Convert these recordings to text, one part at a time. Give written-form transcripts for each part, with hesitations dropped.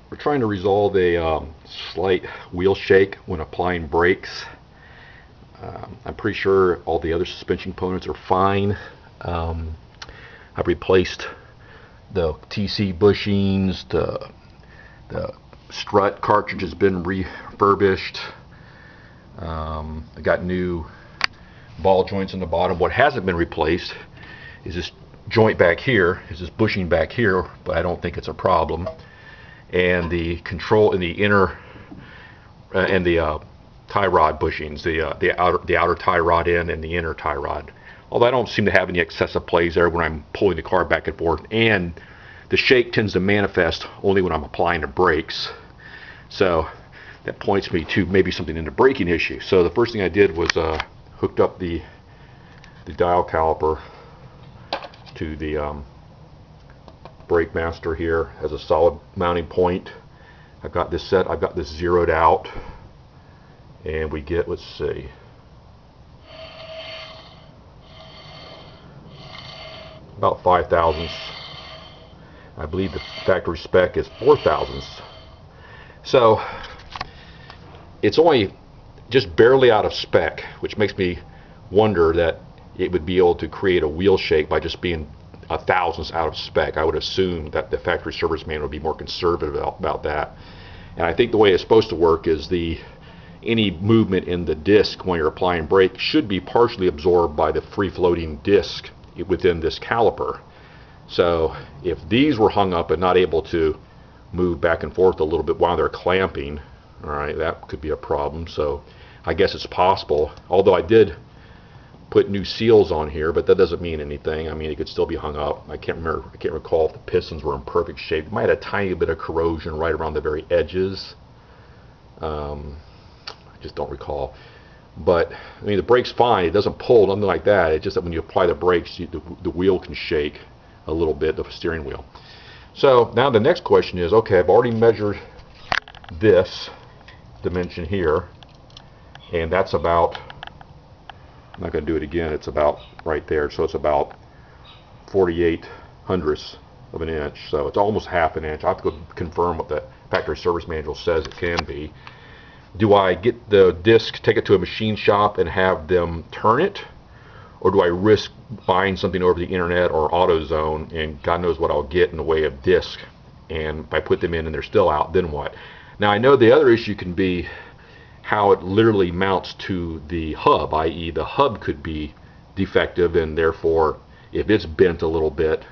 We're trying to resolve a slight wheel shake when applying brakes. I'm pretty sure all the other suspension components are fine. I've replaced the TC bushings, the strut cartridge has been refurbished. I got new ball joints in the bottom. What hasn't been replaced is this joint back here, is this bushing back here, but I don't think it's a problem. And the control in the inner and the tie rod bushings, the outer tie rod end and the inner tie rod. Although I don't seem to have any excessive plays there when I'm pulling the car back and forth, and the shake tends to manifest only when I'm applying the brakes. So that points me to maybe something in the braking issue. So the first thing I did was hooked up the dial caliper to the brake master here as a solid mounting point. I've got this set, I've got this zeroed out, and we get, let's see, about 5 thousandths. I believe the factory spec is 4 thousandths. So it's only just barely out of spec, which makes me wonder that it would be able to create a wheel shake by just being a thousandths out of spec. I would assume that the factory service manual would be more conservative about that. And I think the way it's supposed to work is any movement in the disc when you're applying brake should be partially absorbed by the free-floating disc within this caliper. So if these were hung up and not able to move back and forth a little bit while they're clamping, all right, that could be a problem. So I guess it's possible, although I did put new seals on here, but that doesn't mean anything. I mean, it could still be hung up. I can't recall if the pistons were in perfect shape. It might have a tiny bit of corrosion right around the very edges. I just don't recall. But I mean, the brake's fine. It doesn't pull, nothing like that. It's just that when you apply the brakes, the wheel can shake a little bit, the steering wheel. So now the next question is, okay, I've already measured this dimension here, and that's about, I'm not going to do it again, it's about right there, so it's about 48 hundredths of an inch, so it's almost half an inch. I have to go confirm what the factory service manual says it can be. Do I get the disc, take it to a machine shop and have them turn it, or do I risk buying something over the internet or AutoZone and God knows what I'll get in the way of disc, and if I put them in and they're still out, then what? Now I know the other issue can be how it literally mounts to the hub, i.e. the hub could be defective, and therefore if it's bent a little bit,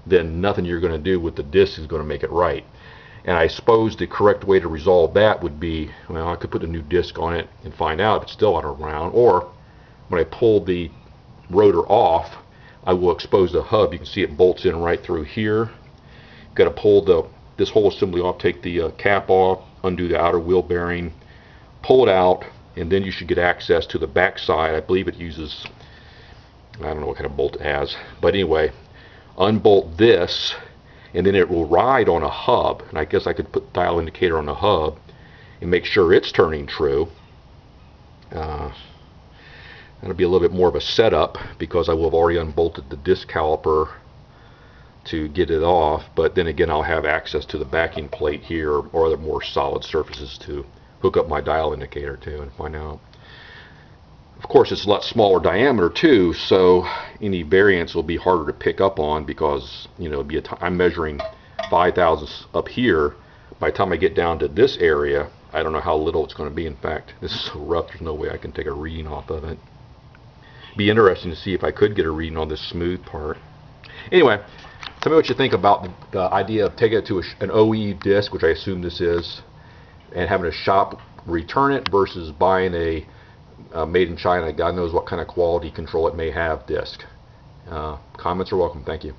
then nothing you're going to do with the disc is going to make it right. And I suppose the correct way to resolve that would be, well, I could put a new disc on it and find out if it's still on around, or when I pull the rotor off, I will expose the hub. You can see it bolts in right through here. Got to pull this whole assembly off, take the cap off, undo the outer wheel bearing, pull it out, and then you should get access to the back side. I believe it uses, I don't know what kind of bolt it has, but anyway, unbolt this, and then it will ride on a hub. And I guess I could put dial indicator on the hub and make sure it's turning true. That'll be a little bit more of a setup because I will have already unbolted the disc caliper to get it off, but then again I'll have access to the backing plate here or other more solid surfaces to hook up my dial indicator to and find out. Of course, it's a lot smaller diameter too, so any variance will be harder to pick up on because, you know, I'm measuring 5 thousandths up here. By the time I get down to this area, I don't know how little it's going to be. In fact, this is so rough, there's no way I can take a reading off of it. Be interesting to see if I could get a reading on this smooth part. Anyway, tell me what you think about the idea of taking it to an OE disc, which I assume this is, and having a shop return it versus buying a made in China, God knows what kind of quality control it may have disc. Comments are welcome. Thank you.